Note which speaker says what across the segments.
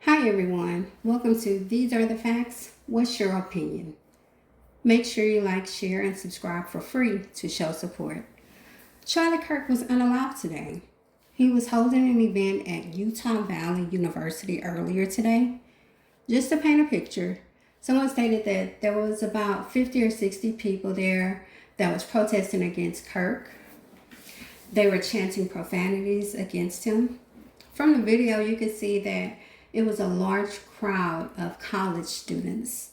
Speaker 1: Hi everyone, welcome to These Are the Facts. What's your opinion? Make sure you like, share, and subscribe for free to show support. Charlie Kirk was unalived today. He was holding an event at Utah Valley University earlier today. Just to paint a picture, someone stated that there was about 50 or 60 people there that was protesting against Kirk. They were chanting profanities against him. From the video, you could see that it was a large crowd of college students.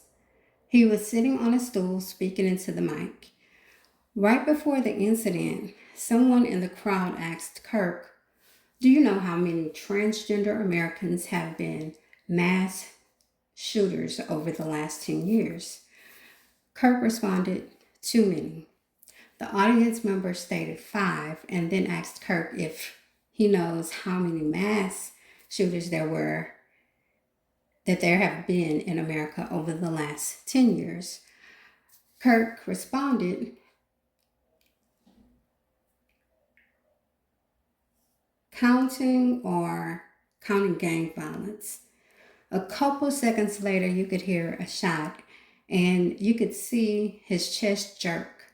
Speaker 1: He was sitting on a stool speaking into the mic. Right before the incident, someone in the crowd asked Kirk, "Do you know how many transgender Americans have been mass shooters over the last 10 years?" Kirk responded, "Too many." The audience member stated 5 and then asked Kirk if he knows how many mass shooters there have been in America over the last 10 years. Kirk responded, counting gang violence. A couple seconds later, you could hear a shot and you could see his chest jerk.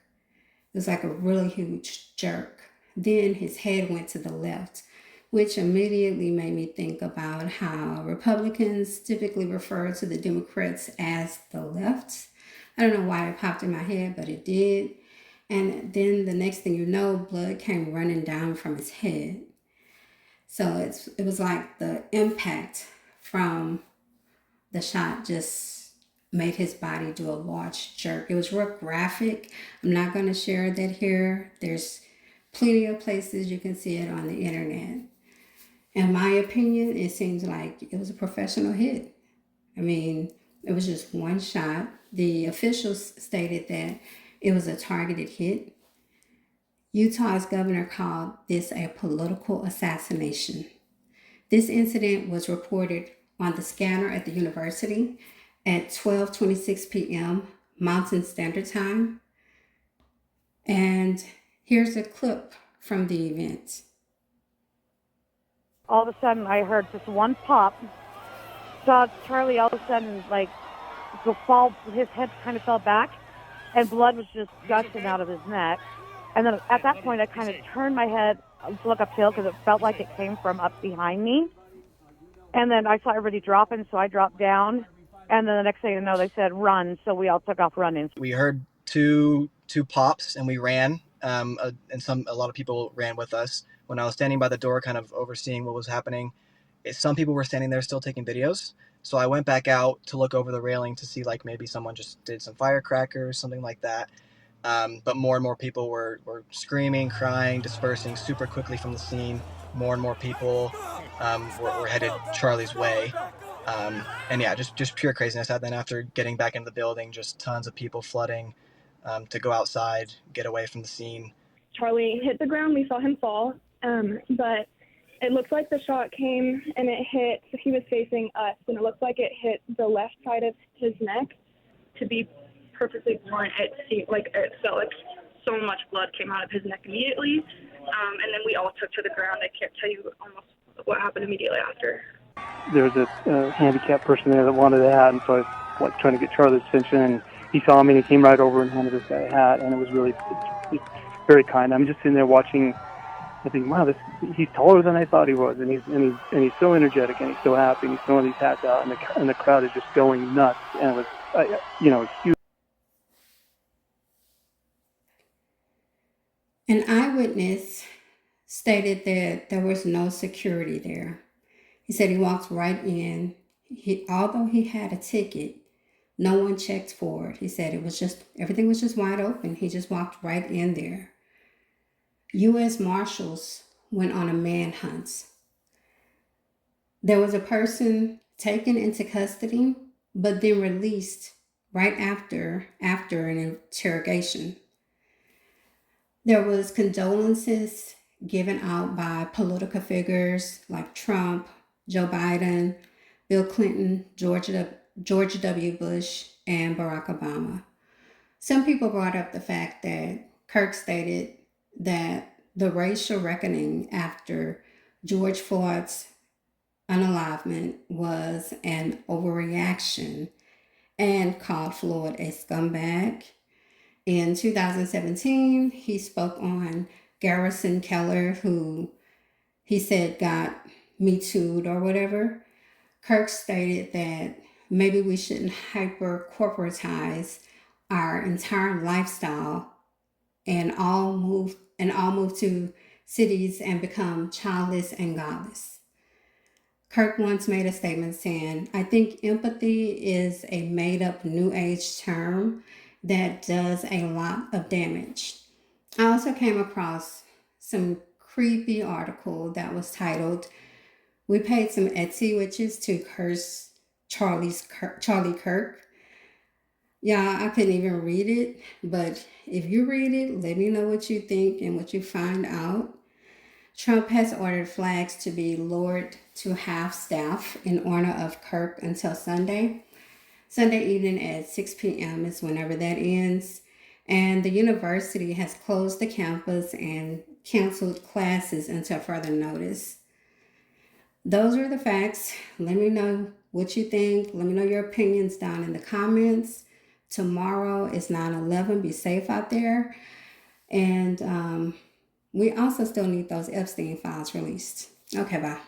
Speaker 1: It was like a really huge jerk. Then his head went to the left, which immediately made me think about how Republicans typically refer to the Democrats as the left. I don't know why it popped in my head, but it did. And then the next thing you know, blood came running down from his head. So it was like the impact from the shot just made his body do a large jerk. It was real graphic. I'm not going to share that here. There's plenty of places you can see it on the internet. In my opinion, it seems like it was a professional hit. I mean, it was just one shot. The officials stated that it was a targeted hit. Utah's governor called this a political assassination. This incident was reported on the scanner at the university at 12:26 p.m. Mountain Standard Time. And here's a clip from the event.
Speaker 2: All of a sudden, I heard just one pop. Saw Charlie all of a sudden, go fall. His head kind of fell back, and blood was just gushing out of his neck. And then at that point, I kind of turned my head to look uphill because it felt like it came from up behind me. And then I saw everybody dropping, so I dropped down. And then the next thing you know, they said run, so we all took off running.
Speaker 3: We heard two pops and we ran, and a lot of people ran with us. When I was standing by the door, kind of overseeing what was happening, some people were standing there still taking videos. So I went back out to look over the railing to see like maybe someone just did some firecrackers, something like that. But more and more people were screaming, crying, dispersing super quickly from the scene. More and more people were headed Charlie's way. And yeah, just pure craziness. And then after getting back into the building, just tons of people flooding to go outside, get away from the scene.
Speaker 4: Charlie hit the ground. We saw him fall, but it looked like the shot came and it hit, he was facing us, and it looked like it hit the left side of his neck. To be perfectly blunt, it felt like so much blood came out of his neck immediately, and then we all took to the ground. I can't tell you almost what happened immediately after.
Speaker 5: There was a handicapped person there that wanted a hat, and so I was trying to get Charlie's attention, and he saw me and he came right over and handed this guy a hat, and it was really it's very kind. I'm just sitting there watching. I think, wow, he's taller than I thought he was, and he's so energetic, and he's so happy, and he's throwing these hats out, and the crowd is just going nuts, and it was it's huge.
Speaker 1: An eyewitness stated that there was no security there. He said he walked right in. Although he had a ticket, no one checked for it. He said everything was just wide open. He just walked right in there. U.S. Marshals went on a manhunt. There was a person taken into custody, but then released right after an interrogation. There was condolences given out by political figures like Trump, Joe Biden, Bill Clinton, George W. Bush, and Barack Obama. Some people brought up the fact that Kirk stated that the racial reckoning after George Floyd's unalivement was an overreaction and called Floyd a scumbag. In 2017, he spoke on Garrison Keller, who he said got Me Too'd or whatever. Kirk stated that maybe we shouldn't hyper corporatize our entire lifestyle and all move to cities and become childless and godless. Kirk once made a statement saying, I think empathy is a made up new age term that does a lot of damage. I also came across some creepy article that was titled, We Paid Some Etsy Witches to Curse Charlie Kirk. Yeah, I couldn't even read it, but if you read it, let me know what you think and what you find out. Trump has ordered flags to be lowered to half staff in honor of Kirk until Sunday. Sunday evening at 6 p.m. is whenever that ends. And the university has closed the campus and canceled classes until further notice. Those are the facts. Let me know what you think. Let me know your opinions down in the comments. Tomorrow is 9/11. Be safe out there. And we also still need those Epstein files released. Okay, bye.